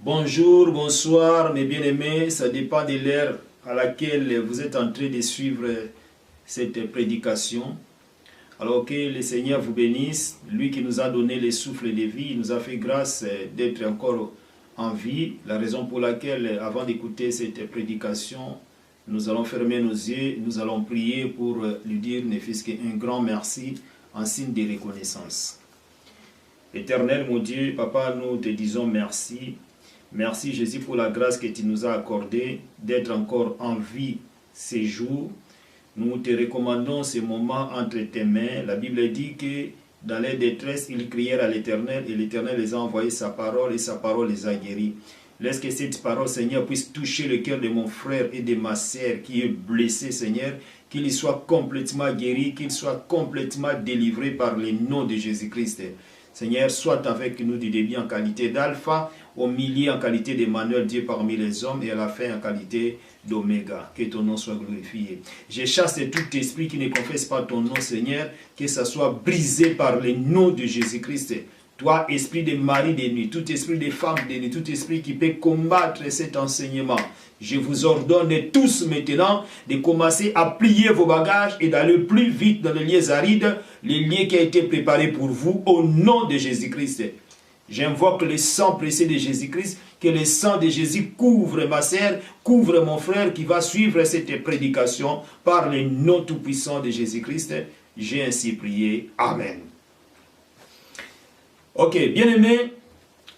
Bonjour, bonsoir mes bien-aimés, ça dépend de l'heure à laquelle vous êtes en train de suivre cette prédication. Alors que le Seigneur vous bénisse, lui qui nous a donné le souffle de vie, il nous a fait grâce d'être encore en vie. La raison pour laquelle, avant d'écouter cette prédication, nous allons fermer nos yeux, nous allons prier pour lui dire, ne fût-ce qu'un grand merci en signe de reconnaissance. Éternel mon Dieu, Papa, nous te disons merci. Merci Jésus pour la grâce que tu nous as accordée d'être encore en vie ces jours. Nous te recommandons ces moments entre tes mains. La Bible dit que dans les détresses, ils crièrent à l'Éternel et l'Éternel les a envoyé sa parole et sa parole les a guéris. Laisse que cette parole, Seigneur, puisse toucher le cœur de mon frère et de ma sœur qui est blessé, Seigneur, qu'il soit complètement guéri, qu'il soit complètement délivré par le nom de Jésus-Christ. Seigneur, sois avec nous du début en qualité d'alpha, au milieu en qualité d'Emmanuel, Dieu parmi les hommes, et à la fin en qualité d'Oméga. Que ton nom soit glorifié. Je chasse tout esprit qui ne confesse pas ton nom, Seigneur, que ça soit brisé par le nom de Jésus-Christ. Toi, esprit de mari de nuit, tout esprit de femme de nuit, tout esprit qui peut combattre cet enseignement, je vous ordonne tous maintenant de commencer à plier vos bagages et d'aller plus vite dans les lieux arides, les lieux qui ont été préparés pour vous au nom de Jésus-Christ. J'invoque le sang précieux de Jésus-Christ, que le sang de Jésus couvre ma sœur, couvre mon frère qui va suivre cette prédication par le nom tout-puissant de Jésus-Christ. J'ai ainsi prié. Amen. Ok, bien aimés,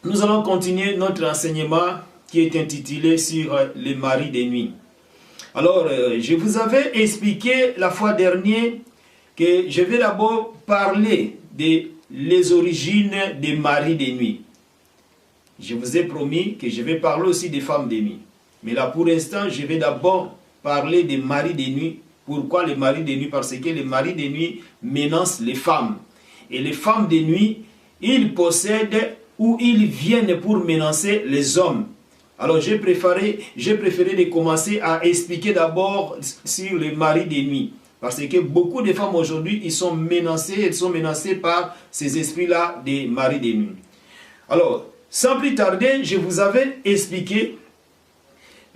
nous allons continuer notre enseignement qui est intitulé sur les maris de nuit. Alors, je vous avais expliqué la fois dernière que je vais d'abord parler des origines des maris de nuit. Je vous ai promis que je vais parler aussi des femmes de nuit. Mais là, pour l'instant, je vais d'abord parler des maris de nuit. Pourquoi les maris de nuit? Parce que les maris de nuit menacent les femmes. Et les femmes de nuit, ils possèdent ou ils viennent pour menacer les hommes. Alors j'ai préféré de commencer à expliquer d'abord sur les maris de nuit. Parce que beaucoup de femmes aujourd'hui, elles sont menacées par ces esprits-là des maris de nuit. Alors, sans plus tarder, je vous avais expliqué.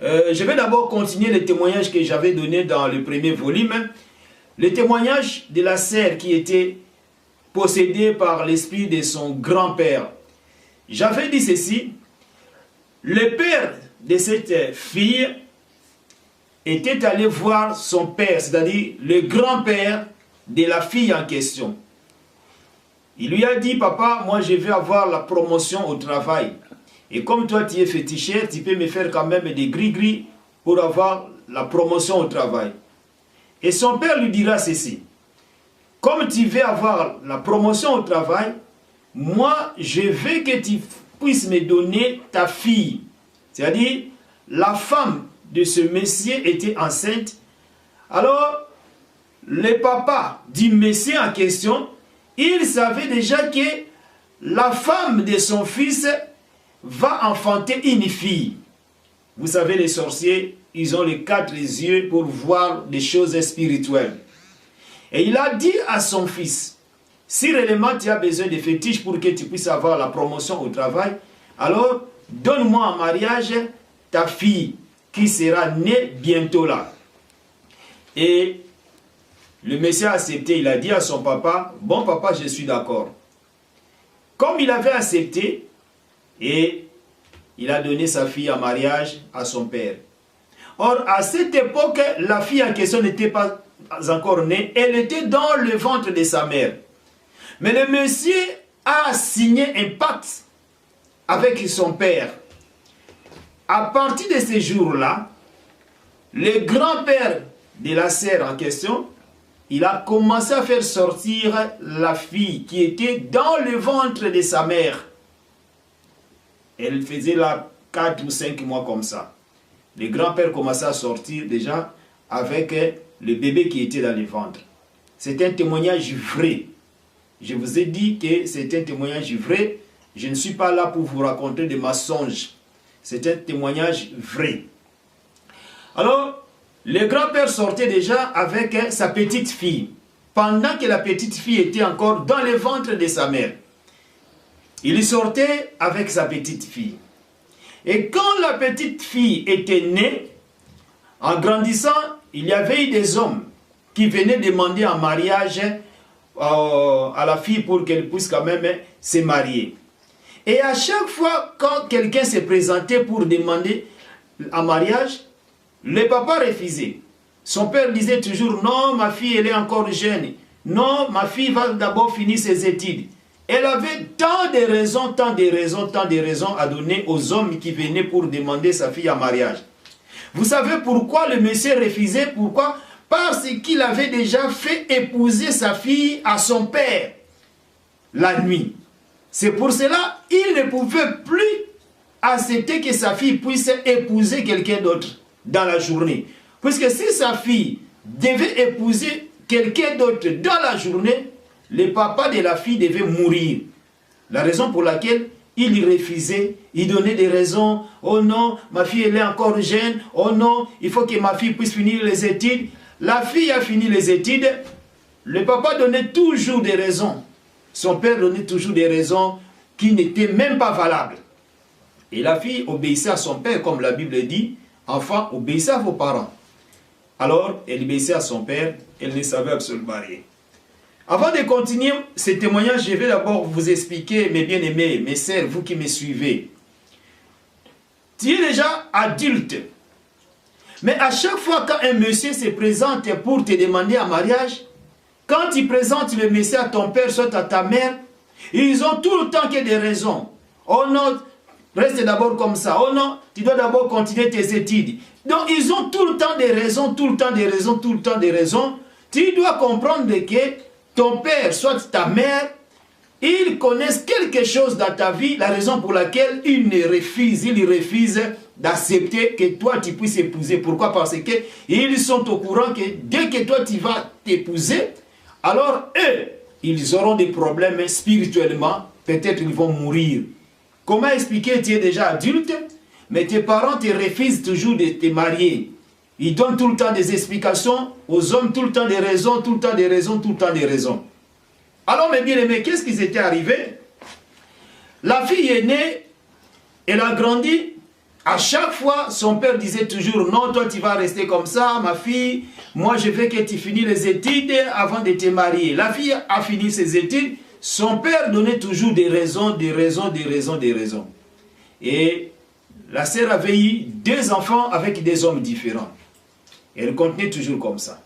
Je vais d'abord continuer les témoignages que j'avais donnés dans le premier volume. Le témoignage de la sœur qui était possédée par l'esprit de son grand-père. J'avais dit ceci. Le père de cette fille était allé voir son père, c'est-à-dire le grand-père de la fille en question. Il lui a dit, papa, moi je vais avoir la promotion au travail. Et comme toi tu es féticheur, tu peux me faire quand même des gris-gris pour avoir la promotion au travail. Et son père lui dira ceci. Comme tu veux avoir la promotion au travail, moi je veux que tu puisses me donner ta fille. C'est-à-dire, la femme de ce monsieur était enceinte. Alors, le papa du monsieur en question, il savait déjà que la femme de son fils va enfanter une fille. Vous savez, les sorciers, ils ont les 4 yeux pour voir des choses spirituelles. Et il a dit à son fils, si réellement tu as besoin de fétiches pour que tu puisses avoir la promotion au travail, alors donne-moi en mariage ta fille qui sera née bientôt là. Et le monsieur a accepté, il a dit à son papa, bon papa, je suis d'accord. Comme il avait accepté, et il a donné sa fille en mariage à son père. Or, à cette époque, la fille en question n'était pas encore née, elle était dans le ventre de sa mère. Mais le monsieur a signé un pacte avec son père. À partir de ce jour-là, le grand-père de la sœur en question, il a commencé à faire sortir la fille qui était dans le ventre de sa mère. Elle faisait là 4 ou 5 mois comme ça. Le grand-père commençait à sortir déjà avec le bébé qui était dans le ventre. C'est un témoignage vrai. Je vous ai dit que c'est un témoignage vrai. Je ne suis pas là pour vous raconter des mensonges. C'est un témoignage vrai. Alors, le grand-père sortait déjà avec sa petite fille. Pendant que la petite fille était encore dans le ventre de sa mère. Il sortait avec sa petite fille. Et quand la petite fille était née, en grandissant, il y avait eu des hommes qui venaient demander en mariage à la fille pour qu'elle puisse quand même se marier. Et à chaque fois, quand quelqu'un s'est présenté pour demander en mariage, le papa refusait. Son père disait toujours, non, ma fille, elle est encore jeune. Non, ma fille va d'abord finir ses études. Elle avait tant de raisons à donner aux hommes qui venaient pour demander sa fille en mariage. Vous savez pourquoi le monsieur refusait? Pourquoi? Parce qu'il avait déjà fait épouser sa fille à son père la nuit. C'est pour cela qu'il ne pouvait plus accepter que sa fille puisse épouser quelqu'un d'autre dans la journée. Puisque si sa fille devait épouser quelqu'un d'autre dans la journée, le papa de la fille devait mourir. La raison pour laquelle il refusait, il donnait des raisons. Oh non, ma fille elle est encore jeune. Oh non, il faut que ma fille puisse finir les études. La fille a fini les études. Le papa donnait toujours des raisons. Son père donnait toujours des raisons qui n'étaient même pas valables. Et la fille obéissait à son père, comme la Bible dit. Enfants, obéissez à vos parents. Alors, elle obéissait à son père. Elle ne savait absolument rien. Avant de continuer ce témoignage, je vais d'abord vous expliquer, mes bien-aimés, mes sœurs, vous qui me suivez. Tu es déjà adulte. Mais à chaque fois qu'un monsieur se présente pour te demander en mariage, quand il présente le monsieur à ton père, soit à ta mère, ils ont tout le temps que des raisons. Oh non, reste d'abord comme ça. Oh non, tu dois d'abord continuer tes études. Donc ils ont tout le temps des raisons, tout le temps des raisons, tout le temps des raisons. Tu dois comprendre que ton père, soit ta mère, ils connaissent quelque chose dans ta vie, la raison pour laquelle ils refusent d'accepter que toi tu puisses épouser. Pourquoi? Parce qu'ils sont au courant que dès que toi tu vas t'épouser, alors eux, ils auront des problèmes spirituellement, peut-être ils vont mourir. Comment expliquer? Tu es déjà adulte, mais tes parents te refusent toujours de te marier. Ils donnent tout le temps des explications aux hommes, tout le temps des raisons, tout le temps des raisons, tout le temps des raisons. Alors mes bien-aimés, qu'est-ce qui s'était arrivé? La fille est née, elle a grandi. À chaque fois, son père disait toujours, non, toi tu vas rester comme ça, ma fille. Moi je veux que tu finisses les études avant de te marier. La fille a fini ses études. Son père donnait toujours des raisons. Et la sœur avait eu 2 enfants avec des hommes différents. Elle continuait toujours comme ça.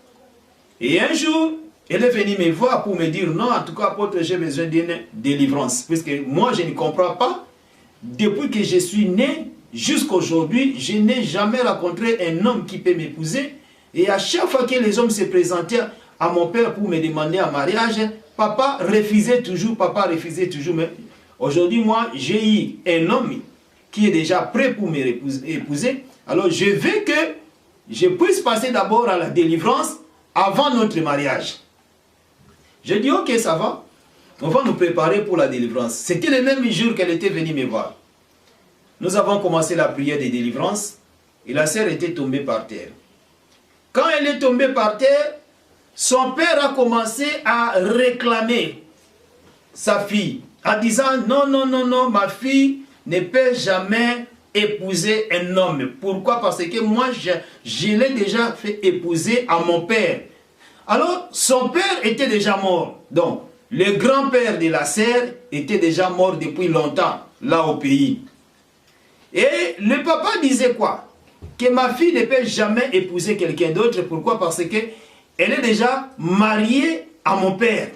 Et un jour, elle est venue me voir pour me dire, non, en tout cas, apôtre, j'ai besoin d'une délivrance. Puisque moi, je ne comprends pas. Depuis que je suis né, jusqu'à aujourd'hui, je n'ai jamais rencontré un homme qui peut m'épouser. Et à chaque fois que les hommes se présentaient à mon père pour me demander un mariage, papa refusait toujours. Mais aujourd'hui, moi, j'ai eu un homme qui est déjà prêt pour m'épouser. Alors, je veux que je puisse passer d'abord à la délivrance avant notre mariage. Je dis, ok, ça va. On va nous préparer pour la délivrance. C'était le même jour qu'elle était venue me voir. Nous avons commencé la prière de délivrance et la sœur était tombée par terre. Quand elle est tombée par terre, son père a commencé à réclamer sa fille en disant, non, ma fille ne peut jamais épouser un homme. Pourquoi? Parce que moi, je l'ai déjà fait épouser à mon père. Alors, son père était déjà mort. Donc, le grand-père de la sœur était déjà mort depuis longtemps, là au pays. Et le papa disait quoi? Que ma fille ne peut jamais épouser quelqu'un d'autre. Pourquoi? Parce qu'elle est déjà mariée à mon père.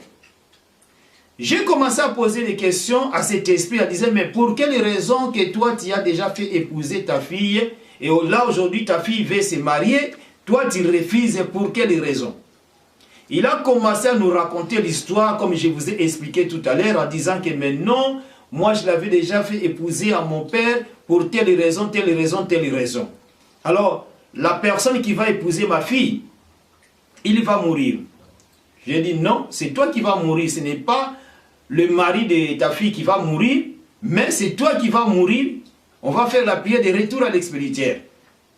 J'ai commencé à poser des questions à cet esprit, en disant, mais pour quelle raison que toi, tu as déjà fait épouser ta fille, et là, aujourd'hui, ta fille veut se marier, toi, tu refuses, pour quelle raison? Il a commencé à nous raconter l'histoire, comme je vous ai expliqué tout à l'heure, en disant que, mais non, moi, je l'avais déjà fait épouser à mon père, pour telle raison, telle raison, telle raison. Alors, la personne qui va épouser ma fille, il va mourir. J'ai dit, non, c'est toi qui vas mourir, ce n'est pas le mari de ta fille qui va mourir, mais c'est toi qui vas mourir. On va faire la prière de retour à l'expéditeur.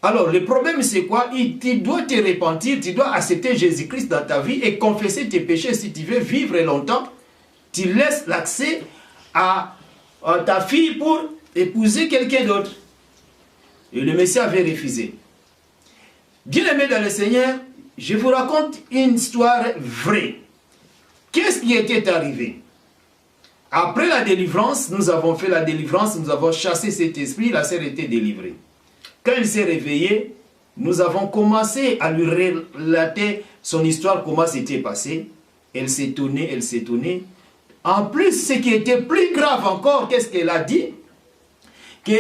Alors, le problème, c'est quoi? Tu dois te repentir, tu dois accepter Jésus-Christ dans ta vie et confesser tes péchés. Si tu veux vivre longtemps, tu laisses l'accès à ta fille pour épouser quelqu'un d'autre. Et le Messie avait refusé. Bien-aimés dans le Seigneur, je vous raconte une histoire vraie. Qu'est-ce qui était arrivé? Après la délivrance, nous avons fait la délivrance, nous avons chassé cet esprit, la sœur était délivrée. Quand il s'est réveillé, nous avons commencé à lui relater son histoire, comment c'était passé. Elle s'étonnait, elle s'étonnait. En plus, ce qui était plus grave encore, qu'est-ce qu'elle a dit? Que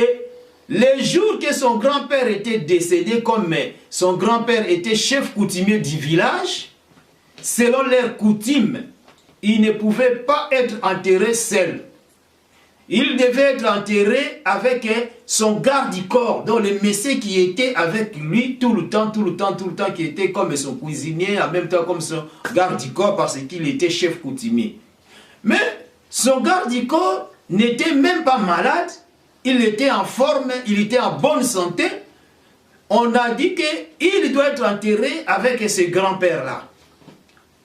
les jours que son grand-père était décédé, comme son grand-père était chef coutumier du village, selon leur coutume, il ne pouvait pas être enterré seul. Il devait être enterré avec son garde-corps, donc le messie qui était avec lui tout le temps, qui était comme son cuisinier, en même temps comme son garde-corps, parce qu'il était chef coutumier. Mais son garde-corps n'était même pas malade, il était en forme, il était en bonne santé. On a dit qu'il doit être enterré avec ce grand-père-là.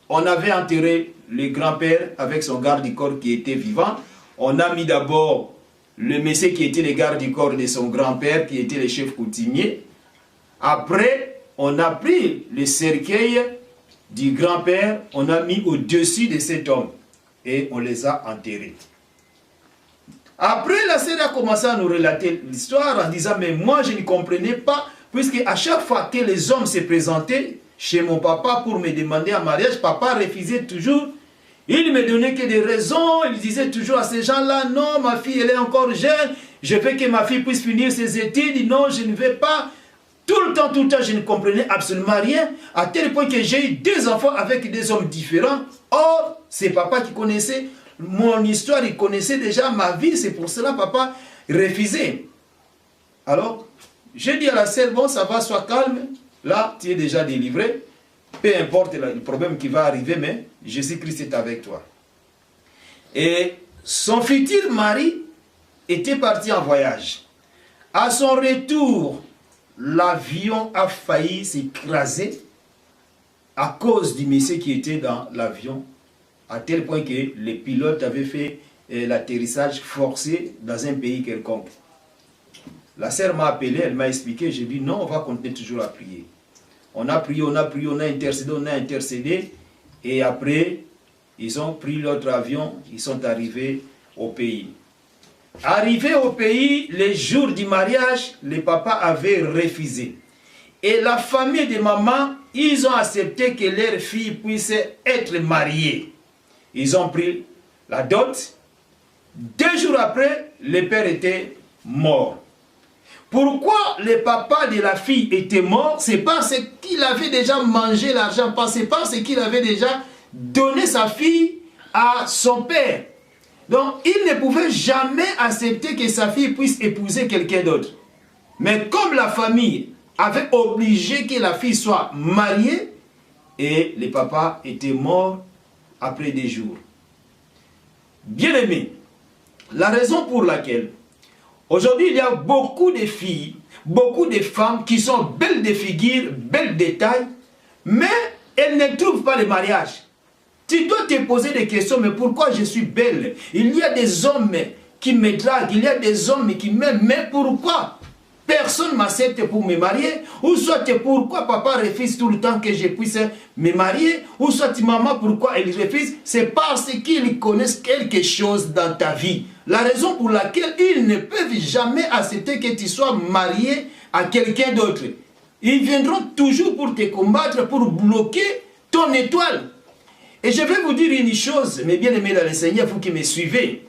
On avait enterré le grand-père avec son garde-corps qui était vivant. On a mis d'abord le messie qui était le garde-corps de son grand-père, qui était le chef coutumier. Après, on a pris le cercueil du grand-père, on a mis au-dessus de cet homme et on les a enterrés. Après, la sœur a commencé à nous relater l'histoire en disant, mais moi je ne comprenais pas, puisque à chaque fois que les hommes se présentaient chez mon papa pour me demander un mariage, papa refusait toujours. Il ne me donnait que des raisons, il disait toujours à ces gens-là, non, ma fille elle est encore jeune, je veux que ma fille puisse finir ses études, non, je ne vais pas. Tout le temps, je ne comprenais absolument rien, à tel point que j'ai eu 2 enfants avec des hommes différents. Or, c'est papa qui connaissait mon histoire, il connaissait déjà ma vie, c'est pour cela papa refusait. Alors, j'ai dit à la sœur, bon, ça va, sois calme, là, tu es déjà délivré, peu importe le problème qui va arriver, mais Jésus-Christ est avec toi. Et son futur mari était parti en voyage. À son retour, l'avion a failli s'écraser à cause du monsieur qui était dans l'avion, à tel point que les pilotes avaient fait l'atterrissage forcé dans un pays quelconque. La sœur m'a appelé, elle m'a expliqué, j'ai dit non, on va continuer toujours à prier. On a prié, on a prié, on a intercédé, et après, ils ont pris l'autre avion, ils sont arrivés au pays. Arrivés au pays, les jours du mariage, les papas avaient refusé. Et la famille de maman, ils ont accepté que leur fille puisse être mariée. Ils ont pris la dot. 2 jours après, le père était mort. Pourquoi le papa de la fille était mort? C'est parce qu'il avait déjà mangé l'argent, c'est parce qu'il avait déjà donné sa fille à son père. Donc, il ne pouvait jamais accepter que sa fille puisse épouser quelqu'un d'autre. Mais comme la famille avait obligé que la fille soit mariée, et le papa était mort après des jours. Bien-aimés, la raison pour laquelle aujourd'hui il y a beaucoup de filles, beaucoup de femmes qui sont belles de figure, belles de taille, mais elles ne trouvent pas le mariage. Tu dois te poser des questions, mais pourquoi je suis belle? Il y a des hommes qui me draguent, il y a des hommes qui m'aiment, mais pourquoi personne ne m'accepte pour me marier? Ou soit pourquoi papa refuse tout le temps que je puisse me marier? Ou soit maman, pourquoi elle refuse? C'est parce qu'ils connaissent quelque chose dans ta vie. La raison pour laquelle ils ne peuvent jamais accepter que tu sois marié à quelqu'un d'autre. Ils viendront toujours pour te combattre, pour bloquer ton étoile. Et je vais vous dire une chose, mes bien-aimés dans le Seigneur, vous qui me suivez,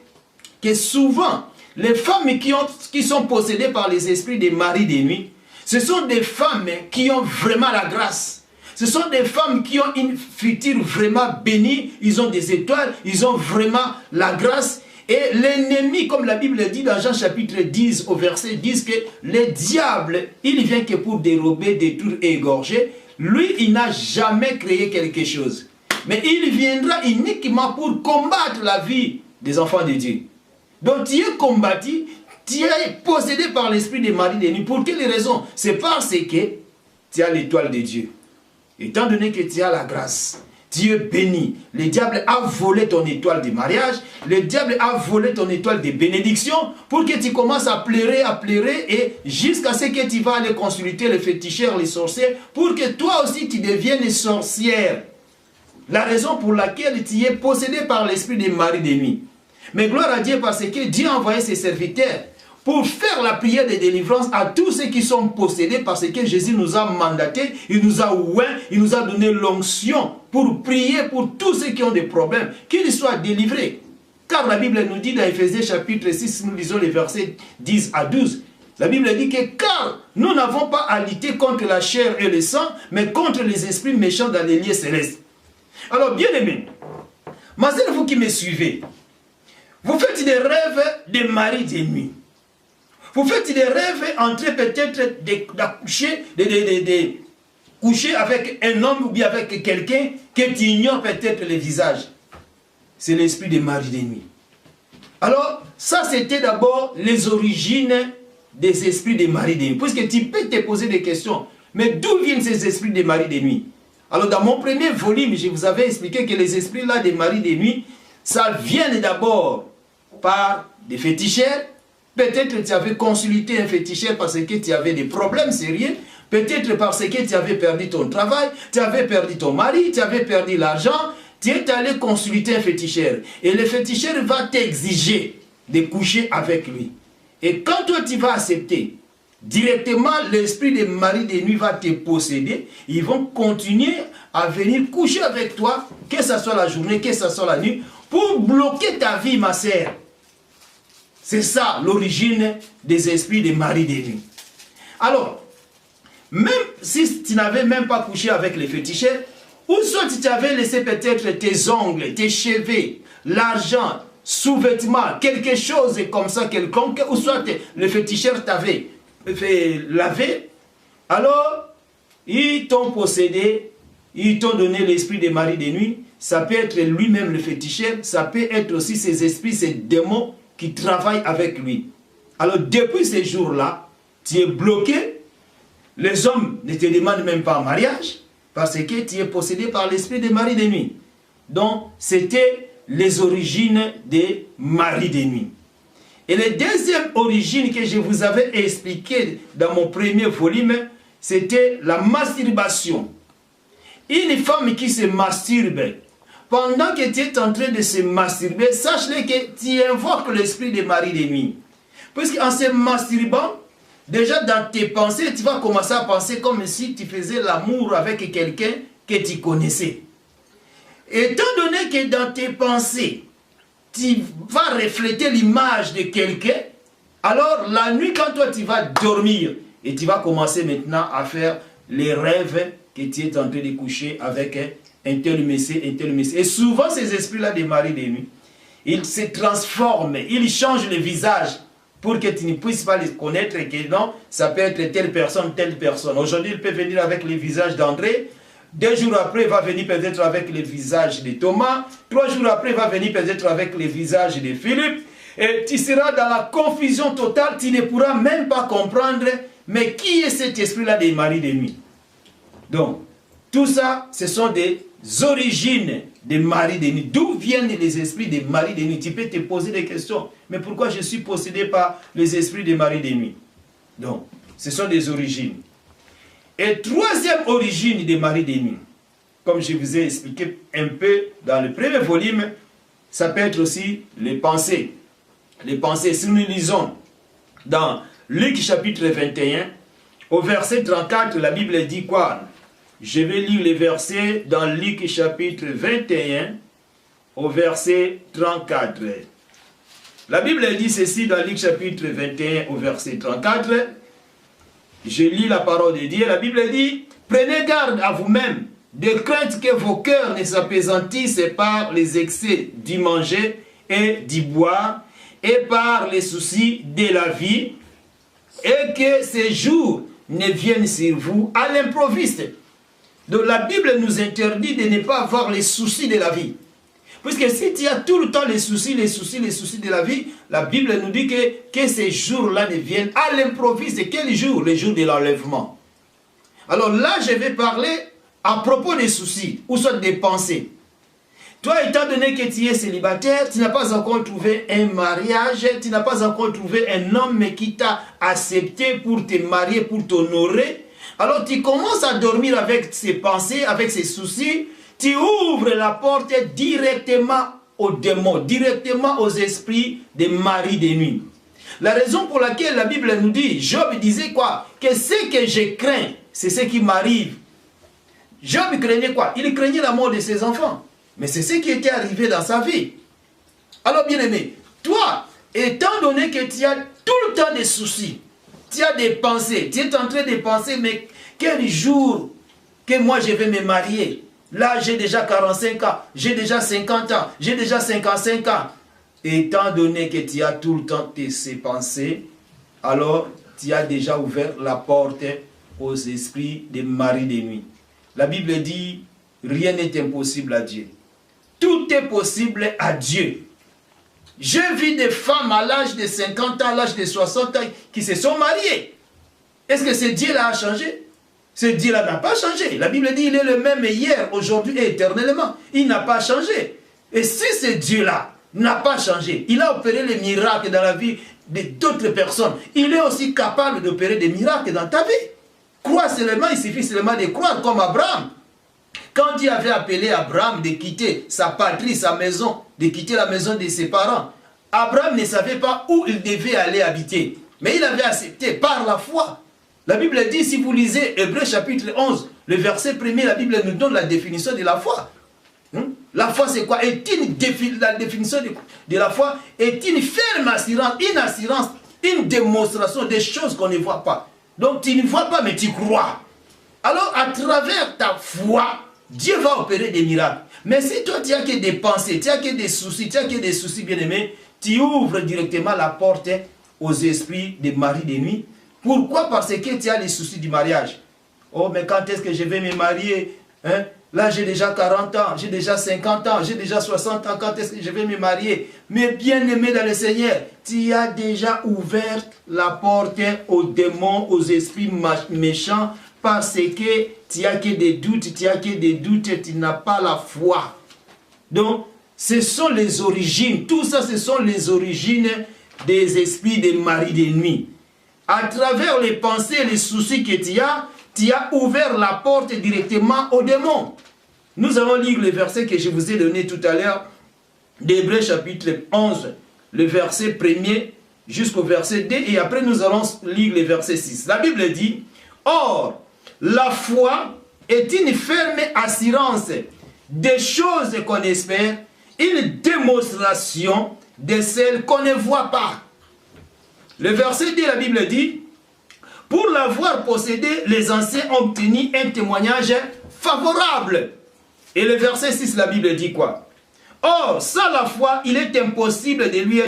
que souvent, les femmes qui sont possédées par les esprits des maris de nuit, ce sont des femmes qui ont vraiment la grâce. Ce sont des femmes qui ont une future vraiment bénie, ils ont des étoiles, ils ont vraiment la grâce. Et l'ennemi, comme la Bible dit dans Jean chapitre 10 au verset 10, que le diable, il vient que pour dérober, détruire et égorger. Lui, il n'a jamais créé quelque chose. Mais il viendra uniquement pour combattre la vie des enfants de Dieu. Donc tu es combattu, tu es possédé par l'esprit des maris de nuit. Pour quelle raison? C'est parce que tu as l'étoile de Dieu. Étant donné que tu as la grâce, tu es béni. Le diable a volé ton étoile de mariage, le diable a volé ton étoile de bénédiction pour que tu commences à pleurer, et jusqu'à ce que tu vas aller consulter les féticheurs, les sorciers, pour que toi aussi tu deviennes sorcière. La raison pour laquelle tu es possédé par l'esprit des maris de nuit. Mais gloire à Dieu parce que Dieu a envoyé ses serviteurs pour faire la prière de délivrance à tous ceux qui sont possédés parce que Jésus nous a mandatés, il nous a oint, il nous a donné l'onction pour prier pour tous ceux qui ont des problèmes, qu'ils soient délivrés. Car la Bible nous dit dans Éphésiens chapitre 6, nous lisons les versets 10 à 12, la Bible dit que car nous n'avons pas à lutter contre la chair et le sang, mais contre les esprits méchants dans les lieux célestes. Alors bien aimés, ma sœur, vous qui me suivez, vous faites des rêves de mari de nuit. Vous faites des rêves en train peut-être d'accoucher, de coucher avec un homme ou bien avec quelqu'un que tu ignores peut-être le visage. C'est l'esprit de mari de nuit. Alors, ça c'était d'abord les origines des esprits de mari de nuit. Puisque tu peux te poser des questions. Mais d'où viennent ces esprits de mari de nuit? Alors, dans mon premier volume, je vous avais expliqué que les esprits-là des maris de nuit, ça vient d'abord par des féticheurs. Peut-être tu avais consulté un féticheur parce que tu avais des problèmes sérieux. Peut-être parce que tu avais perdu ton travail, tu avais perdu ton mari, tu avais perdu l'argent. Tu es allé consulter un féticheur. Et le féticheur va t'exiger de coucher avec lui. Et quand toi tu vas accepter, directement l'esprit des maris de nuit va te posséder. Ils vont continuer à venir coucher avec toi, que ce soit la journée, que ce soit la nuit, pour bloquer ta vie, ma sœur. C'est ça l'origine des esprits des maris de nuit. Alors, même si tu n'avais même pas couché avec les féticheurs, ou soit tu t'avais laissé peut-être tes ongles, tes cheveux, l'argent, sous-vêtements, quelque chose comme ça, quelconque, ou soit le féticheur t'avait fait laver, alors ils t'ont possédé, ils t'ont donné l'esprit des maris de nuit. Ça peut être lui-même le féticheur, ça peut être aussi ces esprits, ces démons qui travaillent avec lui. Alors depuis ces jours-là, tu es bloqué, les hommes ne te demandent même pas en mariage, parce que tu es possédé par l'esprit des maris de nuit. Donc c'était les origines des maris de nuit. Et la deuxième origine que je vous avais expliquée dans mon premier volume, c'était la masturbation. Une femme qui se masturbe, pendant que tu es en train de se masturber, sache-le que tu invoques l'esprit des maris de nuit. Puisqu'en se masturbant, déjà dans tes pensées, tu vas commencer à penser comme si tu faisais l'amour avec quelqu'un que tu connaissais. Étant donné que dans tes pensées, tu vas refléter l'image de quelqu'un, alors la nuit quand toi tu vas dormir, et tu vas commencer maintenant à faire les rêves que tu es en train de coucher avec un tel messie, un tel messie. Et souvent ces esprits-là des maris de nuit, ils se transforment, ils changent le visage pour que tu ne puisses pas les connaître et que non, ça peut être telle personne, telle personne. Aujourd'hui, il peut venir avec le visage d'André. 2 jours après, il va venir peut-être avec le visage de Thomas. 3 jours après, il va venir peut-être avec le visage de Philippe. Et tu seras dans la confusion totale. Tu ne pourras même pas comprendre, mais qui est cet esprit-là des maris de nuit? Donc, tout ça, ce sont des origines des maris de nuit. D'où viennent les esprits des maris de nuit? Tu peux te poser des questions. Mais pourquoi je suis possédé par les esprits des maris de nuit? Donc, ce sont des origines. Et troisième origine des maris de nuit, comme je vous ai expliqué un peu dans le premier volume, ça peut être aussi les pensées. Les pensées, si nous lisons dans Luc chapitre 21, au verset 34, la Bible dit quoi? Je vais lire les versets dans Luc chapitre 21, au verset 34. La Bible dit ceci dans Luc chapitre 21, au verset 34. Je lis la parole de Dieu. La Bible dit, prenez garde à vous-même, de crainte que vos cœurs ne s'appesantissent par les excès du manger et du boire, et par les soucis de la vie, et que ces jours ne viennent sur vous à l'improviste. Donc la Bible nous interdit de ne pas avoir les soucis de la vie. Puisque si tu as tout le temps les soucis de la vie, la Bible nous dit que ces jours-là ne viennent à l'improviste. Quel jour? Le jour de l'enlèvement. Alors là, je vais parler à propos des soucis, ou soit des pensées. Toi, étant donné que tu es célibataire, tu n'as pas encore trouvé un mariage, tu n'as pas encore trouvé un homme qui t'a accepté pour te marier, pour t'honorer. Alors tu commences à dormir avec ces pensées, avec ces soucis. Tu ouvres la porte directement aux démons, directement aux esprits des maris de nuit. La raison pour laquelle la Bible nous dit, Job disait quoi? Que ce que je crains, c'est ce qui m'arrive. Job craignait quoi? Il craignait la mort de ses enfants. Mais c'est ce qui était arrivé dans sa vie. Alors bien aimé, toi, étant donné que tu as tout le temps des soucis, tu as des pensées, tu es en train de penser, mais quel jour que moi je vais me marier? Là, j'ai déjà 45 ans, j'ai déjà 50 ans, j'ai déjà 55 ans. Étant donné que tu as tout le temps ces pensées, alors tu as déjà ouvert la porte aux esprits des maris de nuit. La Bible dit, rien n'est impossible à Dieu. Tout est possible à Dieu. J'ai vu des femmes à l'âge de 50 ans, à l'âge de 60 ans, qui se sont mariées. Est-ce que ce Dieu-là a changé? Ce Dieu-là n'a pas changé. La Bible dit, il est le même hier, aujourd'hui et éternellement. Il n'a pas changé. Et si ce Dieu-là n'a pas changé, il a opéré les miracles dans la vie d'autres personnes, il est aussi capable d'opérer des miracles dans ta vie. Crois seulement, il suffit seulement de croire comme Abraham. Quand Dieu avait appelé Abraham de quitter sa patrie, sa maison, de quitter la maison de ses parents, Abraham ne savait pas où il devait aller habiter. Mais il avait accepté par la foi. La Bible dit, si vous lisez Hébreux chapitre 11, le verset 1er, la Bible nous donne la définition de la foi. La foi c'est quoi? La définition de la foi est une ferme assurance, une démonstration des choses qu'on ne voit pas. Donc tu ne vois pas mais tu crois. Alors à travers ta foi, Dieu va opérer des miracles. Mais si toi tu n'as que des pensées, tu n'as que des soucis, bien aimés, tu ouvres directement la porte aux esprits des maris de nuit. Pourquoi? Parce que tu as les soucis du mariage. Oh, mais quand est-ce que je vais me marier? Là, j'ai déjà 40 ans, j'ai déjà 50 ans, j'ai déjà 60 ans. Quand est-ce que je vais me marier? Mais bien aimé dans le Seigneur, tu as déjà ouvert la porte aux démons, aux esprits méchants, parce que tu n'as que des doutes, tu n'as pas la foi. Donc, ce sont les origines, tout ça, ce sont les origines des esprits des maris de nuit. À travers les pensées, les soucis que tu as ouvert la porte directement aux démons. Nous allons lire le verset que je vous ai donné tout à l'heure, d'Hébreux chapitre 11, le verset 1er jusqu'au verset 2, et après nous allons lire le verset 6. La Bible dit, « Or, la foi est une ferme assurance des choses qu'on espère, une démonstration de celles qu'on ne voit pas. » Le verset 2, la Bible dit, « Pour l'avoir possédé, les anciens ont obtenu un témoignage favorable. » Et le verset 6, la Bible dit quoi? « Or, sans la foi, il est impossible de lui